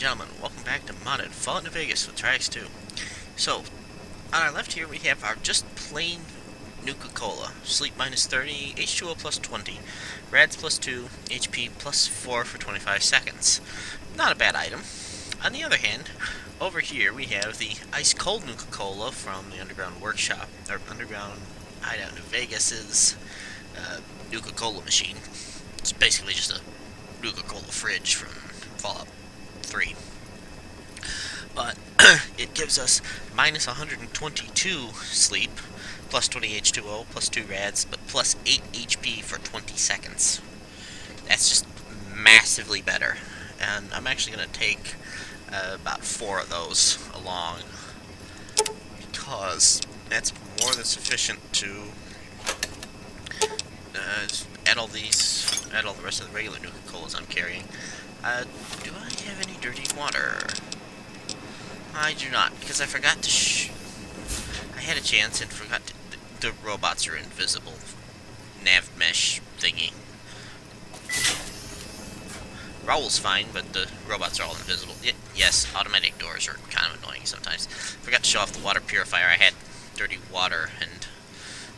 gentlemen, welcome back to Modded Fallout New Vegas with Trix 2. So, on our left here we have our just plain Nuka-Cola. Sleep minus 30, H2O plus 20, Rads plus 2, HP plus 4 for 25 seconds. Not a bad item. On the other hand, over here we have the ice cold Nuka-Cola from the Underground Workshop, or Underground Hideout New Vegas's Nuka-Cola machine. It's basically just a Nuka-Cola fridge from Fallout 3. But it gives us minus 122 sleep, plus 20 H2O, plus 2 rads, but plus 8 HP for 20 seconds. That's just massively better. And I'm actually going to take about 4 of those along, because that's more than sufficient to add all the rest of the regular Nuka-Colas I'm carrying. Do I have any dirty water? I do not, because I forgot to I had a chance and forgot to... The robots are invisible. Nav mesh thingy. Raul's fine, but the robots are all invisible. Yes, automatic doors are kind of annoying sometimes. Forgot to show off the water purifier. I had dirty water and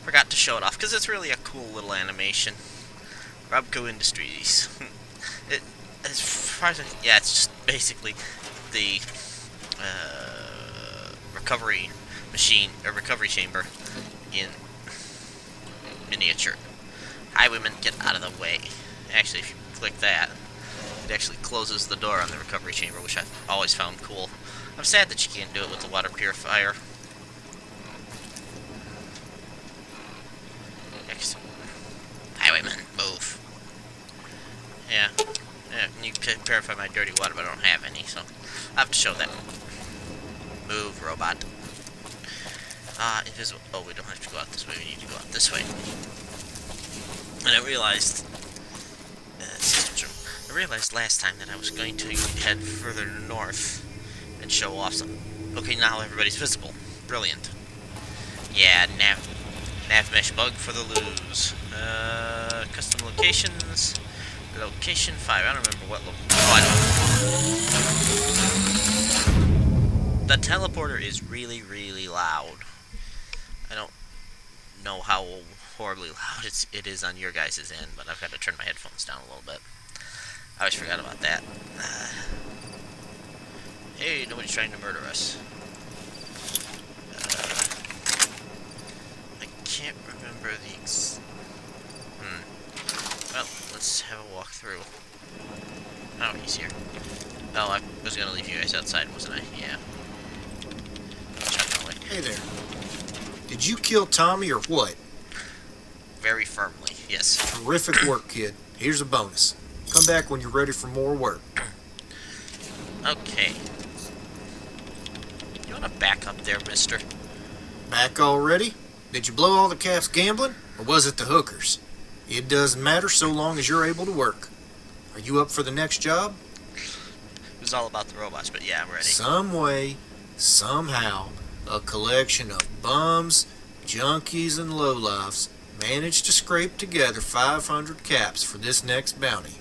forgot to show it off, because it's really a cool little animation. Robco Industries. As far as yeah, it's just basically the recovery machine, or recovery chamber in miniature. Highwaymen, get out of the way. Actually, if you click that, it actually closes the door on the recovery chamber, which I've always found cool. I'm sad that you can't do it with the water purifier. Next. Highwaymen, move. Yeah, you can purify my dirty water, but I don't have any, so I have to show that. Move, robot. Invisible. Oh, we don't have to go out this way. We need to go out this way. And I realized, I realized last time that I was going to head further north and show off some. Okay, now everybody's visible. Brilliant. Yeah, nav mesh bug for the lose. Custom locations. Location 5. I don't remember what The teleporter is really, really loud. I don't know how horribly loud it is on your guys' end, but I've got to turn my headphones down a little bit. I always forgot about that. Hey, nobody's trying to murder us. I can't remember the Well, let's have a walk through. Oh, he's here. Oh, I was gonna leave you guys outside, wasn't I? Yeah. Hey there. Did you kill Tommy or what? Very firmly, yes. Terrific work, kid. Here's a bonus. Come back when you're ready for more work. Okay. You wanna back up there, mister? Back already? Did you blow all the caps gambling, or was it the hookers? It doesn't matter so long as you're able to work. Are you up for the next job? It was all about the robots, but yeah, I'm ready. Some way, somehow, a collection of bums, junkies, and lowlifes managed to scrape together 500 caps for this next bounty.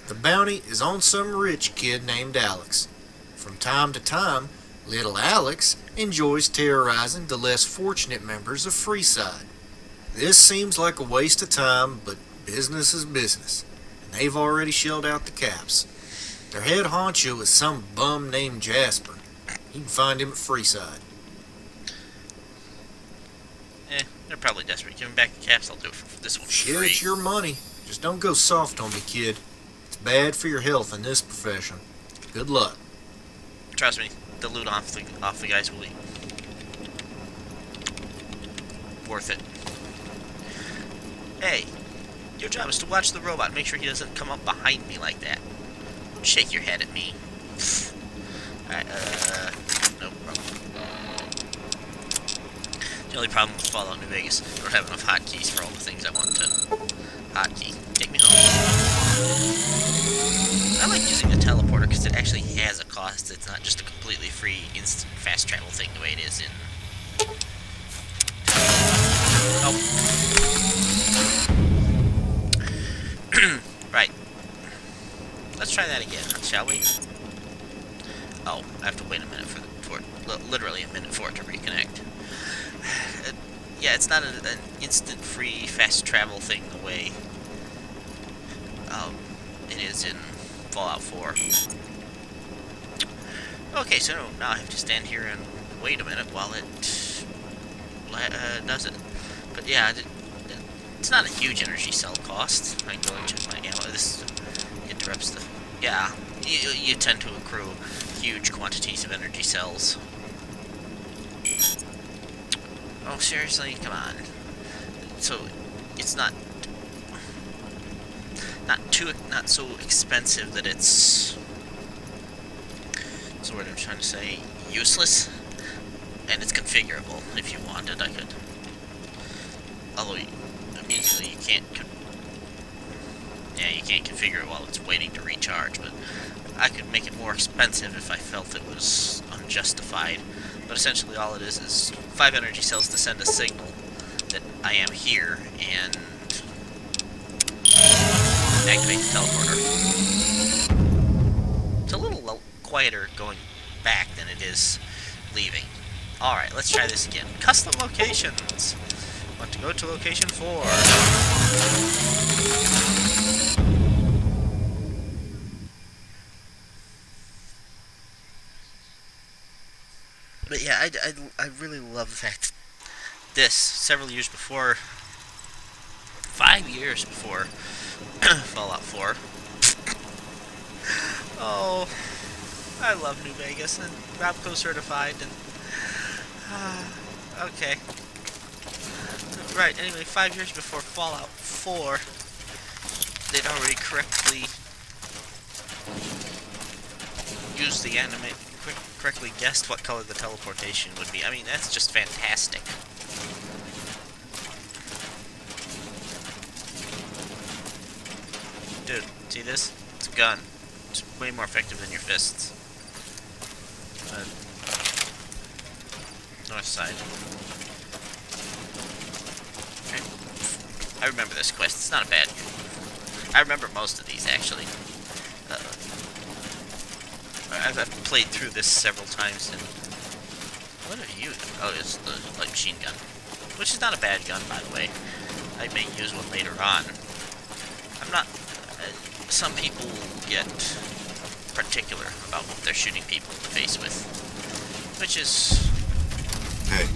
The bounty is on some rich kid named Alex. From time to time, little Alex enjoys terrorizing the less fortunate members of Freeside. This seems like a waste of time, but business is business, and they've already shelled out the caps. Their head honcho is some bum named Jasper. You can find him at Freeside. They're probably desperate. Give them back the caps, I'll do it for this one for Shit, free. it's your money. Just don't go soft on me, kid. It's bad for your health in this profession. Good luck. Trust me, the loot off the guys will be worth it. Hey, your job is to watch the robot. Make sure he doesn't come up behind me like that. Don't shake your head at me. Alright, nope, wrong. The only problem with Fallout New Vegas, I don't have enough hotkeys for all the things I want to hotkey. Take me home. I like using a teleporter because it actually has a cost. It's not just a completely free instant fast travel thing the way it is in... Oh. Right. Let's try that again, shall we? Oh, I have to wait a minute literally a minute for it to reconnect. Yeah, it's not an instant free fast travel thing the way it is in Fallout 4. Okay, so now I have to stand here and wait a minute while it does it. But yeah, it's not a huge energy cell cost. I can go and check my ammo. This interrupts the... Yeah, you tend to accrue huge quantities of energy cells. Oh, seriously? Come on. So, it's not so expensive that it's... What's the word I'm trying to say? Useless? And it's configurable. If you wanted, I could... Although, immediately you can't... Yeah, you can't configure it while it's waiting to recharge, but I could make it more expensive if I felt it was unjustified. But essentially all it is 5 energy cells to send a signal that I am here, and activate the teleporter. It's a little quieter going back than it is leaving. Alright, let's try this again. Custom locations! Want to go to location 4. But yeah, I really love the fact that this, several years before, 5 years before Fallout 4. Oh, I love New Vegas, and Robco certified, and okay. Right, anyway, 5 years before Fallout 4, they'd already correctly used the animate, correctly guessed what color the teleportation would be. I mean, that's just fantastic. Dude, see this? It's a gun. It's way more effective than your fists. North side. Okay. I remember this quest. It's not a bad one. I remember most of these, actually. I've played through this several times, and... What are you? Oh, it's the light machine gun. Which is not a bad gun, by the way. I may use one later on. I'm not... some people get particular about what they're shooting people in the face with. Which is... Hey.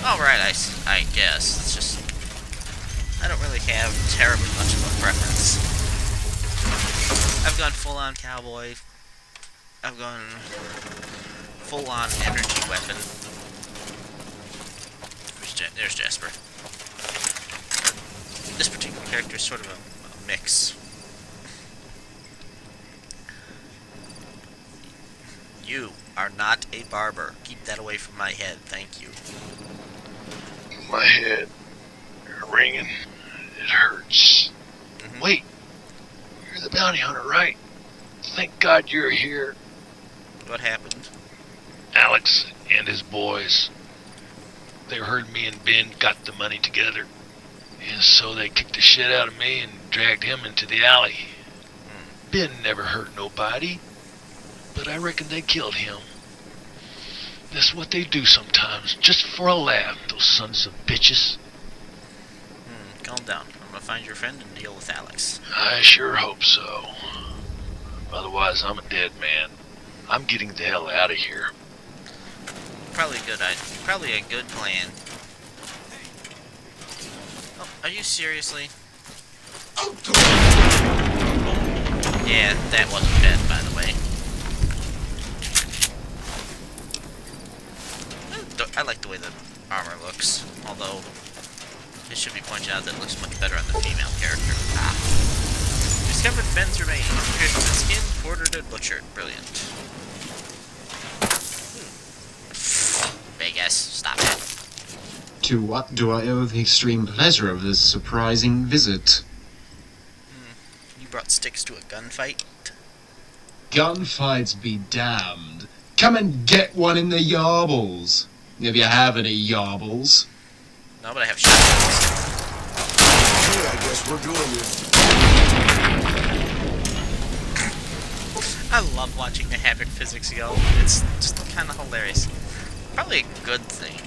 Alright, I guess. It's just... I don't really have terribly much of a preference. I've gone full-on cowboy. I've gone full-on energy weapon. There's Jasper. This particular character is sort of a mix. You are not a barber. Keep that away from my head, thank you. My head ringing. It hurts. Mm-hmm. Wait, you're the bounty hunter, right? Thank God you're here. What happened? Alex and his boys. They heard me and Ben got the money together. And so they kicked the shit out of me and dragged him into the alley. Ben never hurt nobody, but I reckon they killed him. That's what they do sometimes, just for a laugh, those sons of bitches. Calm down. I'm gonna find your friend and deal with Alex. I sure hope so. Otherwise, I'm a dead man. I'm getting the hell out of here. Probably a good plan. Oh, are you seriously? Yeah, that wasn't dead, by the way. I like the way the armor looks, although it should be pointed out that it looks much better on the female character. Discovered Ben's remains. Pierced the skin, quartered and butchered. Brilliant. Vegas, stop it. To what do I owe the extreme pleasure of this surprising visit? You brought sticks to a gunfight? Gunfights be damned. Come and get one in the yarbles. If you have any yarbles. No, but I have shotguns. Hey, I guess we're doing this. I love watching the Havoc physics go. It's just kind of hilarious. Probably a good thing.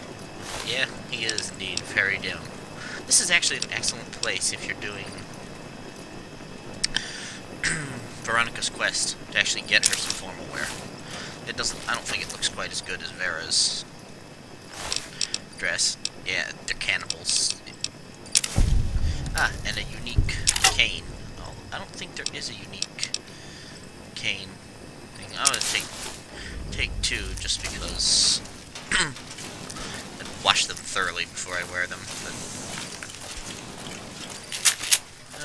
Yeah, he is indeed very dim. This is actually an excellent place if you're doing Veronica's quest to actually get her some formal wear. It doesn't. I don't think it looks quite as good as Vera's dress. Yeah, they're cannibals. Ah, and a unique cane. Oh, I don't think there is a unique cane thing. I'm gonna take two just because. And wash them thoroughly before I wear them. But...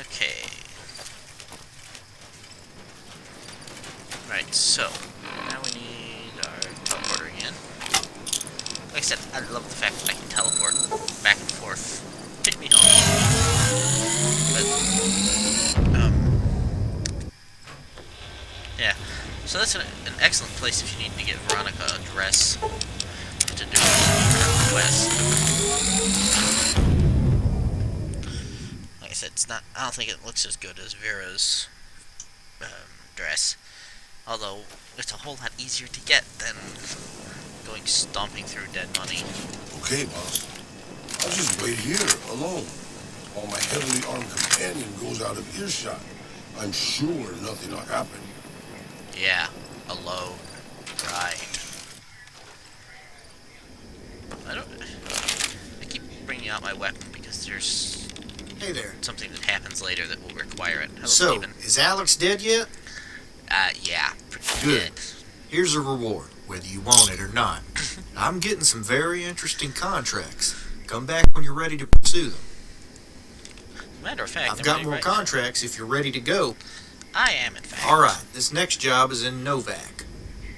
okay. Right, so now we need our teleporter again. Like I said, I love the fact that I can teleport back and forth. Take me home. But, yeah. So that's an excellent place if you need to get Veronica a dress to do her quest. Like I said, it's not. I don't think it looks as good as Vera's dress. Although it's a whole lot easier to get than going stomping through dead money. Okay, boss. I'll just wait here, alone, while my heavily armed companion goes out of earshot. I'm sure nothing will happen. Yeah, alone. Right. I keep bringing out my weapon because there's Hey there. something that happens later that will require it. Hello, So, Steven. is Alex dead yet? Yeah, pretty Good. dead. Here's a reward, whether you want it or not. I'm getting some very interesting contracts. Come back when you're ready to pursue them. Matter of fact, I've I'm got ready more right contracts if you're ready to go. now. I am, in fact. Alright, this next job is in Novak.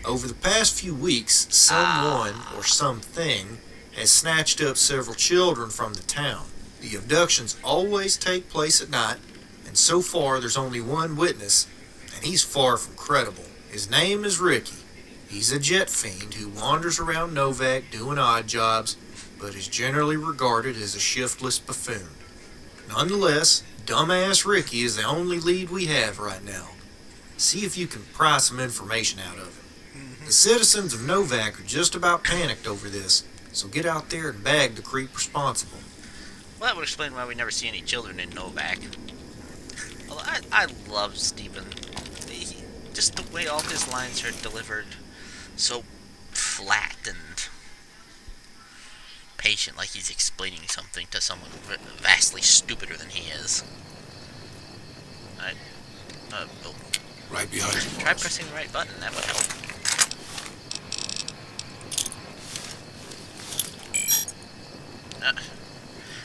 Over the past few weeks, someone or something has snatched up several children from the town. The abductions always take place at night, and so far there's only one witness, and he's far from credible. His name is Ricky. He's a jet fiend who wanders around Novak doing odd jobs, but is generally regarded as a shiftless buffoon. Nonetheless, dumbass Ricky is the only lead we have right now. See if you can pry some information out of him. The citizens of Novak are just about panicked over this, so get out there and bag the creep responsible. Well, that would explain why we never see any children in Novak. Although I love Steven. Just the way all his lines are delivered, so flat and patient, like he's explaining something to someone vastly stupider than he is. Oh, Right behind you, try boss. pressing the right button, that would help.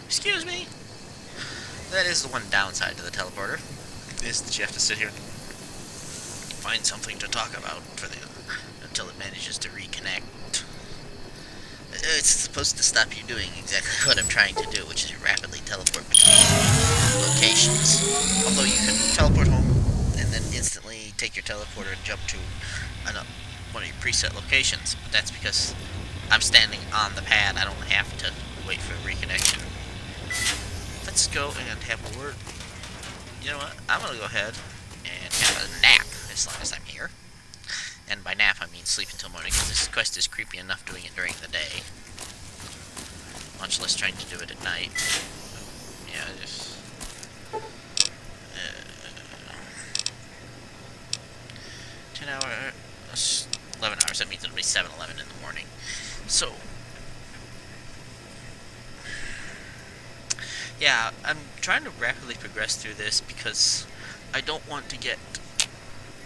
Excuse me? That is the one downside to the teleporter, is that you have to sit here and find something to talk about until it manages to reconnect. It's supposed to stop you doing exactly what I'm trying to do, which is rapidly teleport between locations. Although you can teleport home and then instantly take your teleporter and jump to one of your preset locations. But that's because I'm standing on the pad. I don't have to wait for reconnection. Let's go and have a word. You know what? I'm going to go ahead and have a nap as long as I'm here. And by nap, I mean sleep until morning, because this quest is creepy enough doing it during the day. Much less trying to do it at night. Yeah, just... 10 hours... 11 hours, that means it'll be 7-11 in the morning. So... yeah, I'm trying to rapidly progress through this because I don't want to get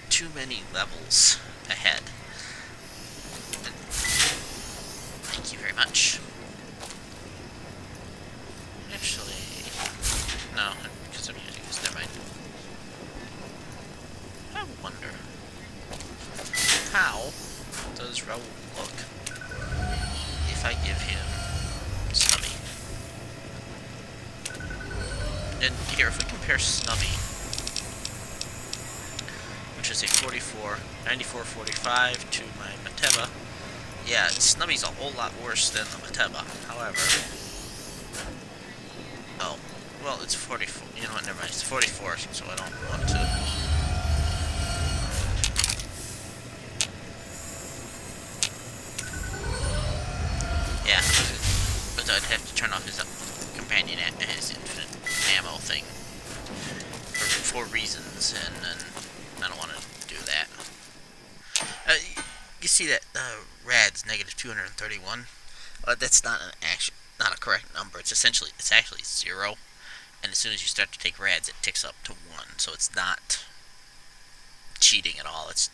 too many levels ahead. Thank you very much. Actually, no, because I'm using this, never mind. I wonder, how does Raul look if I give him Snubby? And here, if we compare Snubby, which is a 94-45 to my Mateba, yeah, Snubby's a whole lot worse than the Mateba. However, oh, well, it's 44. You know what? Never mind. It's 44, so I don't want to. Otherwise, I'd have to turn off his companion his infinite ammo thing for reasons, and I don't want to do that. You see that rad's negative 231? That's not not a correct number. It's actually 0, and as soon as you start to take rads, it ticks up to 1. So it's not cheating at all. It's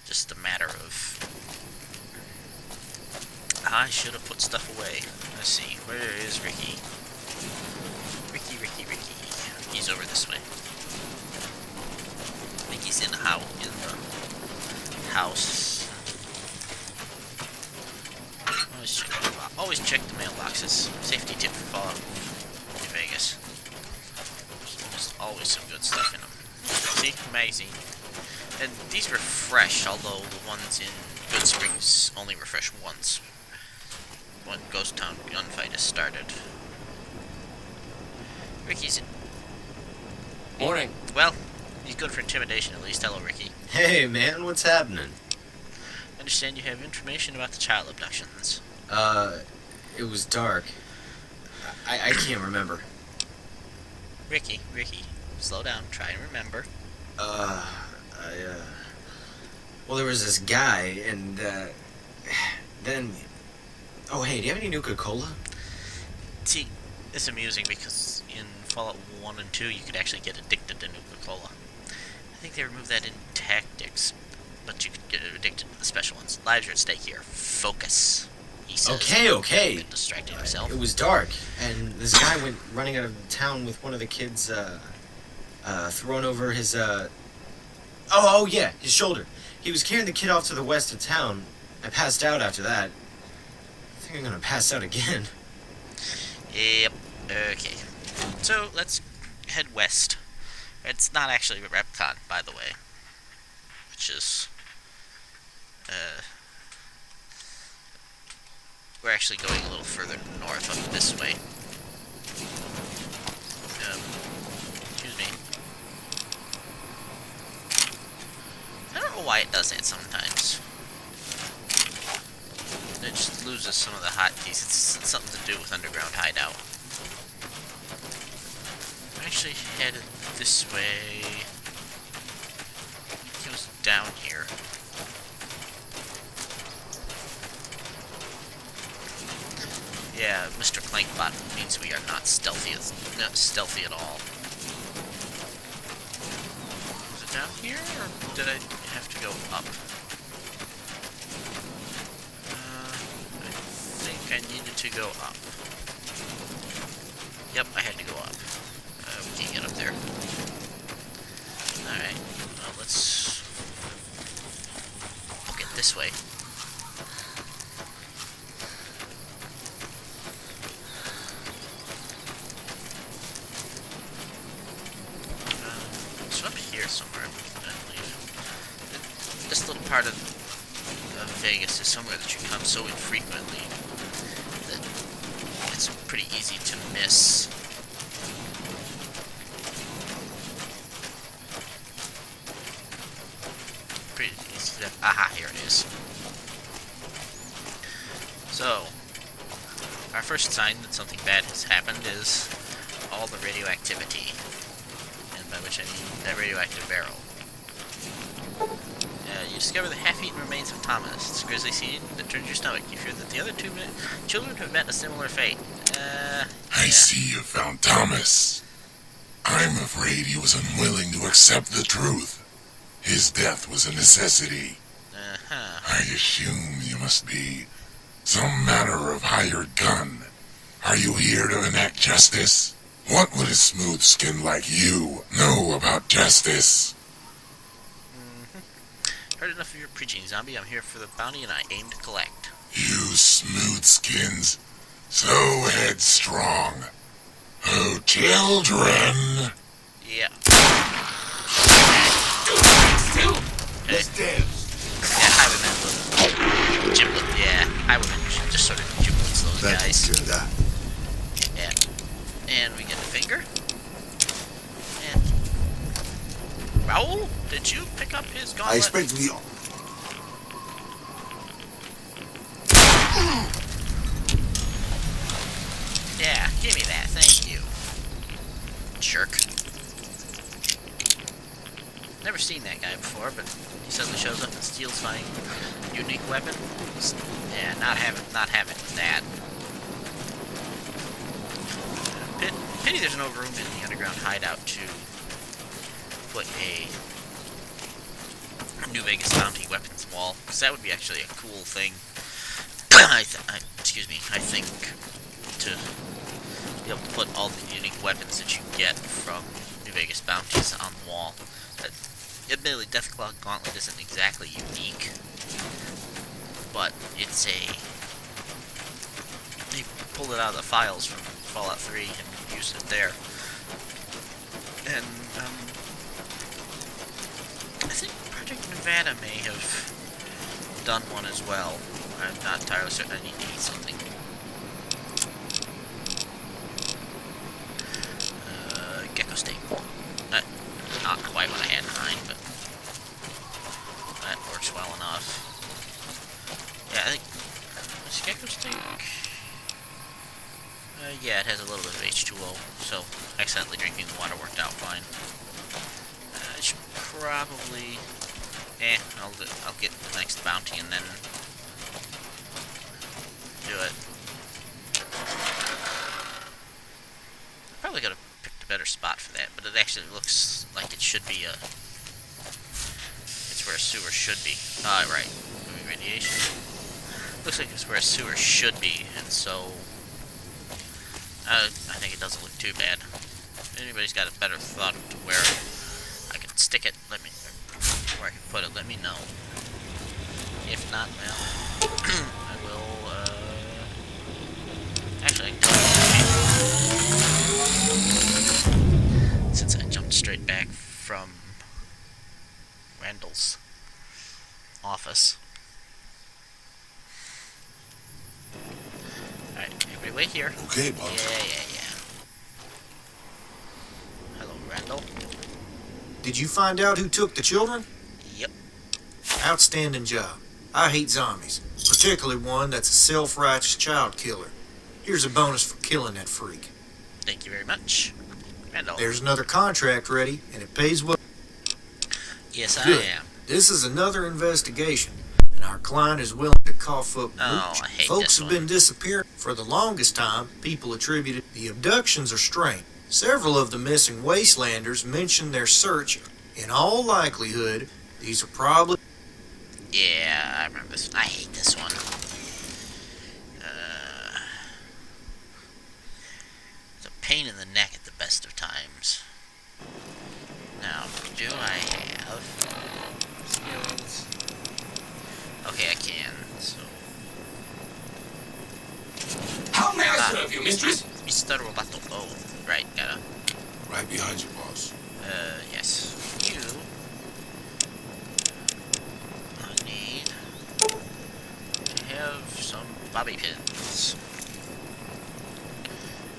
just a matter of I should have put stuff away. Let's see, where is Ricky? Ricky. He's over this way. I think he's in the house. Always check the mailboxes. Safety tip for Fallout New Vegas. There's always some good stuff in them. See? Magazine. And these refresh, although the ones in Good Springs only refresh once. When Ghost Town gunfight is started. Ricky's in. Morning. Well, he's good for intimidation at least. Hello, Ricky. Hey, man, what's happening? I understand you have information about the child abductions. It was dark. I can't remember. Ricky, slow down. Try and remember. Well, there was this guy, and, then... Oh, hey, do you have any Nuka-Cola? See, it's amusing because in Fallout 1 and 2, you could actually get addicted to Nuka-Cola. I think they removed that in Tactics, but you could get addicted to the special ones. Lives are at stake here. Focus. He says. Okay. Distracting himself. It was dark, and this guy went running out of town with one of the kids, throwing over his, Oh, yeah, his shoulder. He was carrying the kid off to the west of town. I passed out after that. I think I'm gonna pass out again. Yep. Okay. So, let's head west. It's not actually Repcon, by the way. Which is... we're actually going a little further north up this way. Excuse me. I don't know why it does that sometimes. It just loses some of the hotkeys. It's something to do with Underground Hideout. I'm actually headed this way. It goes down here. Yeah, Mr. Clankbot means we are not stealthy at all. Is it down here, or did I have to go up? I think I needed to go up. Yep, I had to go up. We can't get up there. Alright, well, let's book it this way. It's up here somewhere, I believe. This little part of Vegas is somewhere that you come so infrequently that it's pretty easy to miss. Pretty easy to... Aha, here it is. So, our first sign that something bad has happened is all the radioactivity. And by which I mean that radioactive barrel. You discover the half-eaten remains of Thomas. It's a grisly scene that turns your stomach. You fear that the other two children have met a similar fate. I see you found Thomas. I'm afraid he was unwilling to accept the truth. His death was a necessity. I assume you must be some manner of hired gun. Are you here to enact justice? What would a smooth skin like you know about justice? Heard enough of your preaching, zombie. I'm here for the bounty and I aim to collect. You smooth skins. So headstrong. Oh, children. Yeah. Let's dance. Yeah, highwaymen. Giblet, yeah. Highwaymen just sort of giblets those guys. Yeah. And we get a finger. And Raul, did you pick up his gauntlet? I expect we... seen that guy before, but he suddenly shows up and steals my unique weapon. Yeah, not having that. Pity there's no room in the underground hideout to put a New Vegas bounty weapons wall, because that would be actually a cool thing. Excuse me. I think to be able to put all the unique weapons that you get from New Vegas bounties on the wall. Admittedly, Deathclaw Gauntlet isn't exactly unique, but it's you pull it out of the files from Fallout 3 and use it there. And I think Project Nevada may have done one as well. I'm not entirely certain. I need to eat something. Gecko steak. Not quite what I had in mind, but that works well enough. Yeah, I think it's gecko steak. Yeah, it has a little bit of H2O, so accidentally drinking the water worked out fine. I should probably... I'll get the next bounty and then do it. Probably could have picked a better spot for that, but it actually looks like it should be it's where a sewer should be. Right. Moving radiation. Looks like it's where a sewer should be, and so I think it doesn't look too bad. If anybody's got a better thought to where I can stick it, where I can put it, let me know. If not, well, I will, actually, since I jumped straight back from Randall's office. Alright, everybody wait here. Okay, boss. Yeah. Hello, Randall. Did you find out who took the children? Yep. Outstanding job. I hate zombies, particularly one that's a self-righteous child killer. Here's a bonus for killing that freak. Thank you very much, Randall. There's another contract ready, and it pays well. Yes, Good. I am. This is another investigation, and our client is willing to cough up Oh, mooch. I hate Folks this have one. been disappearing for the longest time. People attributed the abductions are strange. Several of the missing wastelanders mentioned their search. In all likelihood, these are probably... Yeah, I remember this. I hate this one. It's a pain in the neck at the best of times. Now, do I have skills? Okay, I can, so... How may I serve you, mistress? Mr. Roboto. Oh, right, gotta... Right behind you, boss. Yes. You... I need to have some bobby pins.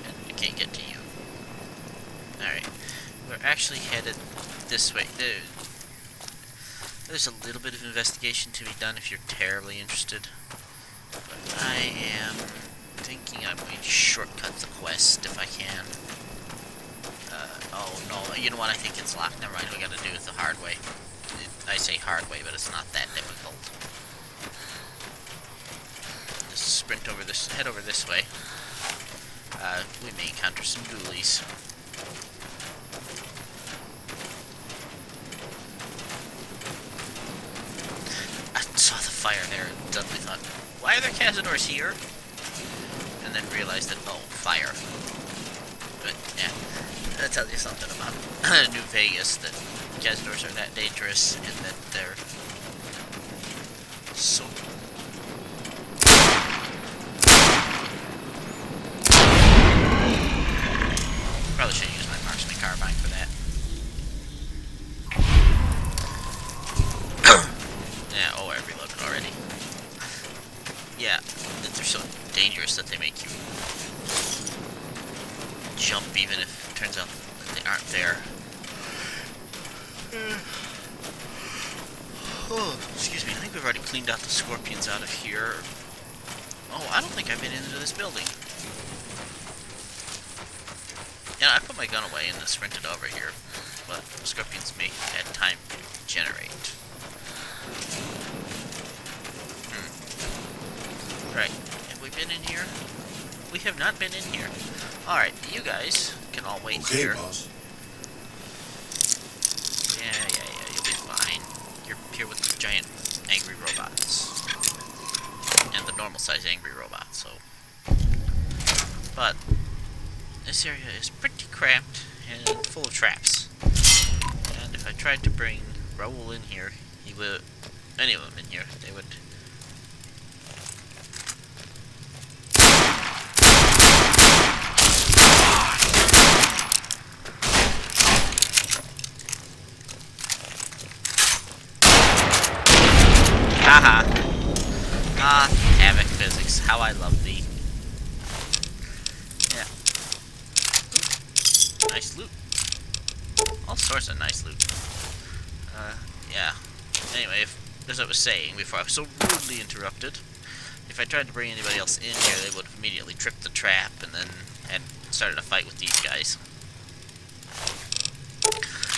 And I can't get to you. Alright. We're actually headed this way. There's a little bit of investigation to be done if you're terribly interested. But I am thinking I'm going to shortcut the quest if I can. Oh no, you know what, I think it's locked. Never mind, we gotta do it the hard way. I say hard way, but it's not that difficult. Just sprint over this, head over this way. We may encounter some ghoulies. I saw the fire there and suddenly thought, why are there Cazadors here? And then realized that, oh, fire. But, yeah. That tells you something about New Vegas, that Cazadors are that dangerous and that they're so... Probably should use my marksman carbine for that. Yeah, oh, I reloaded already. Yeah, that they're so dangerous that they make you jump even if it turns out that they aren't there. Oh, excuse me, I think we've already cleaned out the scorpions out of here. Oh, I don't think I've been into this building. Yeah, I put my gun away and sprinted over here, but the scorpions may have had time to generate. Right. Have we been in here? We have not been in here. Alright, you guys can all wait Okay, here. boss. Yeah, you'll be fine. You're here with the giant angry robots. And the normal size angry robots, so. But this area is pretty cramped and full of traps. And if I tried to bring Raul in here, he would, any of them in here, they would. Haha. Havoc physics. How I love thee. Yeah. Ooh. Nice loot. All sorts of nice loot. Yeah. Anyway, as I was saying before I was so rudely interrupted, if I tried to bring anybody else in here, they would have immediately tripped the trap and then had started a fight with these guys.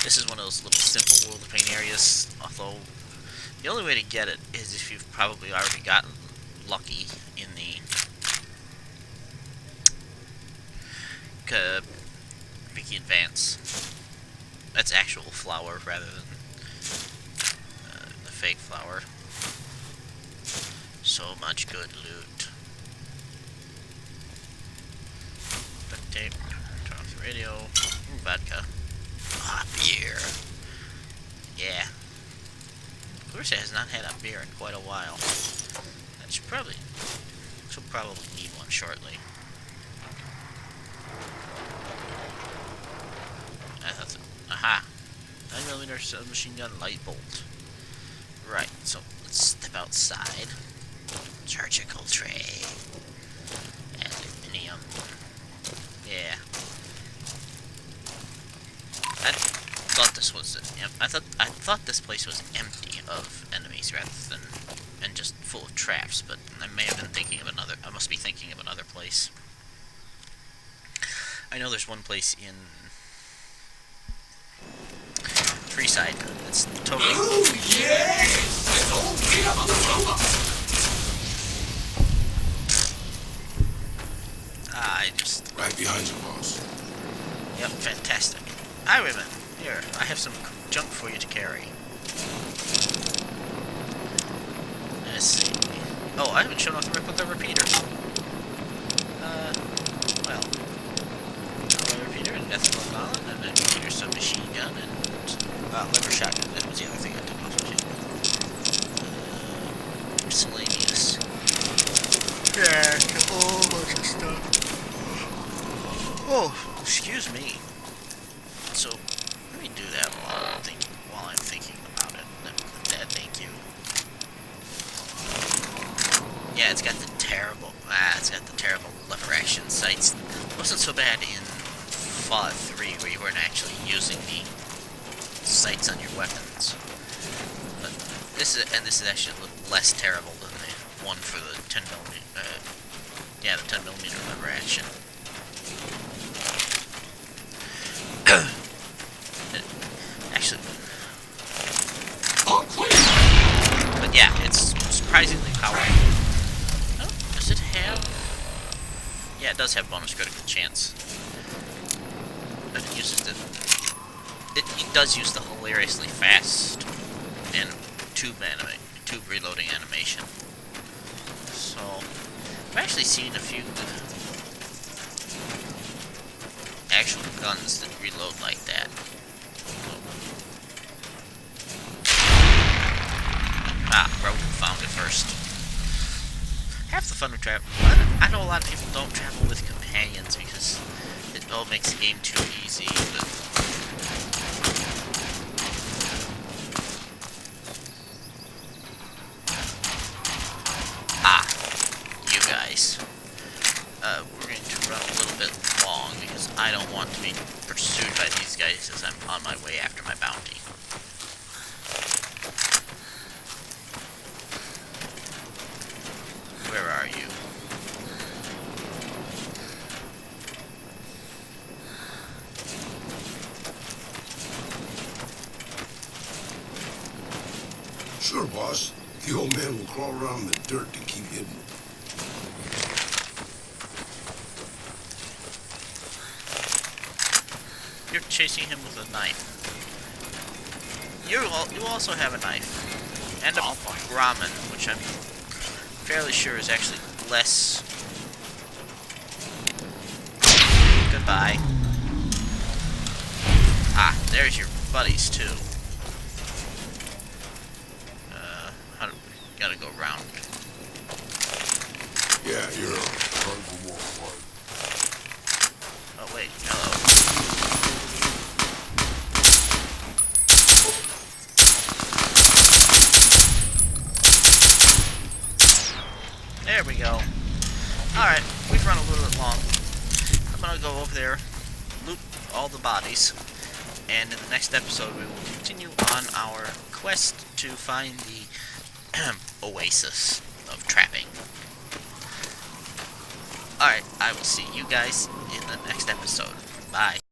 This is one of those little simple World of Pain areas, although the only way to get it is if you've probably already gotten lucky in the Wiki Advance. That's actual flour rather than the fake flour. So much good loot. Duct tape. Turn off the radio. Ooh, vodka. Ah, beer. Yeah. Clarissa has not had a beer in quite a while. She'll probably need one shortly. Aha! 9mm submachine gun light bolt. Right, so let's step outside. Surgical tray. Aluminium. Yeah. I thought this was I thought this place was empty of enemies rather than and just full of traps, but I may have been thinking of another. I must be thinking of another place. I know there's one place in Treeside that's totally. Oh, yes! Let's all get up on the sofa! I just. Right behind you, boss. Yep, fantastic. Highwayman, here, I have some junk for you to carry. Let's see. Oh, I haven't shown off the replica repeater. Well. A repeater and ethanol gallon, and then repeater submachine gun, and lever shotgun. That was the other thing I didn't also do. Miscellaneous. Yeah, a whole bunch of stuff. Oh, excuse me. So, let me do that while I'm thinking about it. That, thank you. Yeah, it's got the terrible lever action sights. It wasn't so bad in Fallout 3 where you weren't actually using the sights on your weapons. But this is actually a little less terrible than the one for the 10mm. Yeah, the 10mm lever action. Actually, but yeah, it's surprisingly powerful. Oh, does it have? Yeah, it does have bonus critical chance. But it uses the. It does use the hilariously fast and tube reloading animation. So I've actually seen a few actual guns that reload like that. Raul found it first. Half the fun with travel. I know a lot of people don't travel with companions because it all makes the game too easy, but you guys. We're going to run a little bit long because I don't want to be pursued by these guys as I'm on my way after my bounty. Where are you? Sure, boss. The old man will crawl around in the dirt to keep hidden. You're chasing him with a knife. You also have a knife. And a ramen, which I'm fairly sure is actually less. Goodbye. Ah, there's your buddies too. How do we gotta go around? Yeah, you're Oh wait, hello. There we go. Alright, we've run a little bit long. I'm gonna go over there, loot all the bodies, and in the next episode we will continue on our quest to find the oasis of trapping. Alright, I will see you guys in the next episode. Bye.